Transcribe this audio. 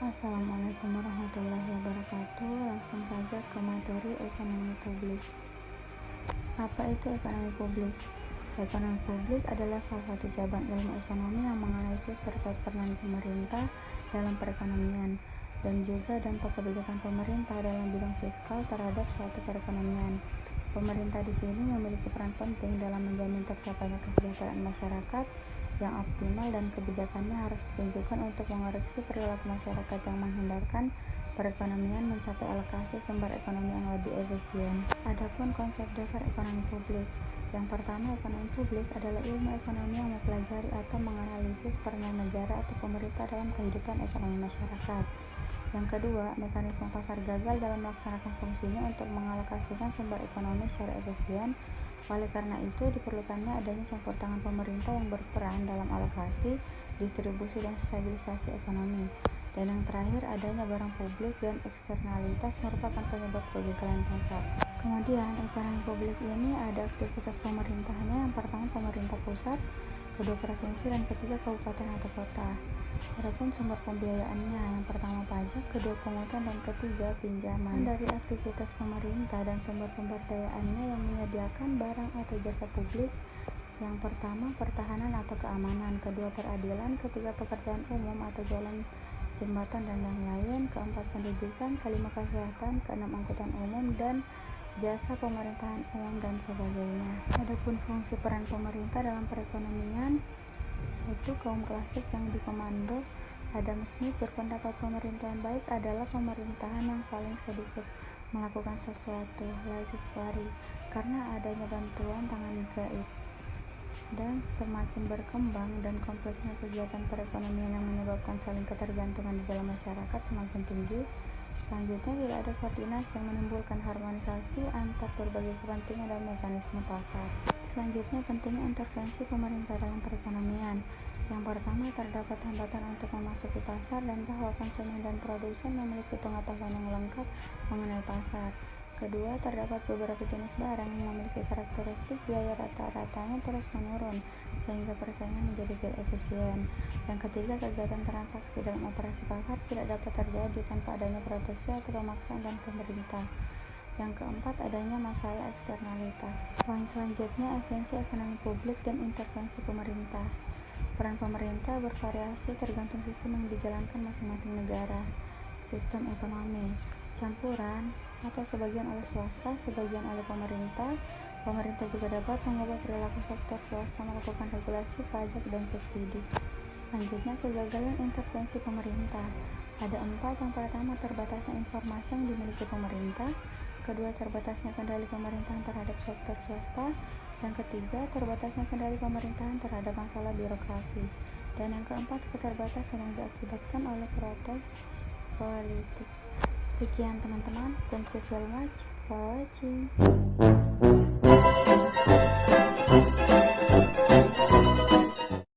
Assalamualaikum warahmatullahi wabarakatuh. Langsung saja ke materi ekonomi publik. Apa itu ekonomi publik? Ekonomi publik adalah salah satu cabang ilmu ekonomi yang menganalisis terkait peran pemerintah dalam perekonomian dan juga dampak kebijakan pemerintah dalam bidang fiskal terhadap suatu perekonomian. Pemerintah di sini memiliki peran penting dalam menjamin tercapainya kesejahteraan masyarakat yang optimal, dan kebijakannya harus ditunjukkan untuk mengoreksi perilaku masyarakat yang menghindarkan perekonomian mencapai alokasi sumber ekonomi yang lebih efisien. Adapun konsep dasar ekonomi publik, yang pertama, ekonomi publik adalah ilmu ekonomi yang mempelajari atau menganalisis peranan negara atau pemerintah dalam kehidupan ekonomi masyarakat. Yang kedua, mekanisme pasar gagal dalam melaksanakan fungsinya untuk mengalokasikan sumber ekonomi secara efisien. Oleh karena itu, diperlukannya adanya campur tangan pemerintah yang berperan dalam alokasi, distribusi, dan stabilisasi ekonomi. Dan yang terakhir, adanya barang publik dan eksternalitas merupakan penyebab kegagalan pasar. Kemudian, ekonomi publik ini ada aktivitas pemerintahnya. Yang pertama, pemerintah pusat, kedua provinsi, dan ketiga kabupaten atau kota. Adapun sumber pembiayaannya, yang pertama pajak, kedua pungutan, dan ketiga pinjaman. Dari aktivitas pemerintah dan sumber pemberdayaannya yang menyediakan barang atau jasa publik, yang pertama pertahanan atau keamanan, kedua peradilan, ketiga pekerjaan umum atau jalan, jembatan, dan lain-lain, keempat pendidikan, kelima kesehatan, keenam angkutan umum dan jasa pemerintahan umum, dan sebagainya. Adapun fungsi peran pemerintah dalam perekonomian, itu kaum klasik yang dikomando Adam Smith berpendapat pemerintahan baik adalah pemerintahan yang paling sedikit melakukan sesuatu, laissez-faire, karena adanya bantuan tangan gaib. Dan semakin berkembang dan kompleksnya kegiatan perekonomian yang menyebabkan saling ketergantungan di dalam masyarakat semakin tinggi. Selanjutnya, tidak ada koordinasi yang menimbulkan harmonisasi antar berbagai kepentingan dan mekanisme pasar. Selanjutnya, pentingnya intervensi pemerintah dalam perekonomian. Yang pertama, terdapat hambatan untuk memasuki pasar dan bahwa konsumen dan produsen memiliki pengetahuan yang lengkap mengenai pasar. Kedua, terdapat beberapa jenis barang yang memiliki karakteristik biaya rata-ratanya terus menurun sehingga persaingan menjadi tidak efisien. Yang ketiga, kegiatan transaksi dalam operasi pasar tidak dapat terjadi tanpa adanya proteksi atau pemaksaan dan pemerintah. Yang keempat, adanya masalah eksternalitas. Poin selanjutnya, esensi ekonomi publik dan intervensi pemerintah. Peran pemerintah bervariasi tergantung sistem yang dijalankan masing-masing negara. Sistem ekonomi campuran, atau sebagian oleh swasta, sebagian oleh pemerintah. Pemerintah juga dapat mengubah perilaku sektor swasta melakukan regulasi, pajak, dan subsidi. Selanjutnya, kegagalan intervensi pemerintah. Ada 4. Yang pertama, terbatasnya informasi yang dimiliki pemerintah. Kedua, terbatasnya kendali pemerintahan terhadap sektor swasta. Yang ketiga, terbatasnya kendali pemerintahan terhadap masalah birokrasi. Dan yang keempat, keterbatasan yang diakibatkan oleh protes politik. Sekian teman-teman, thank you very much for watching.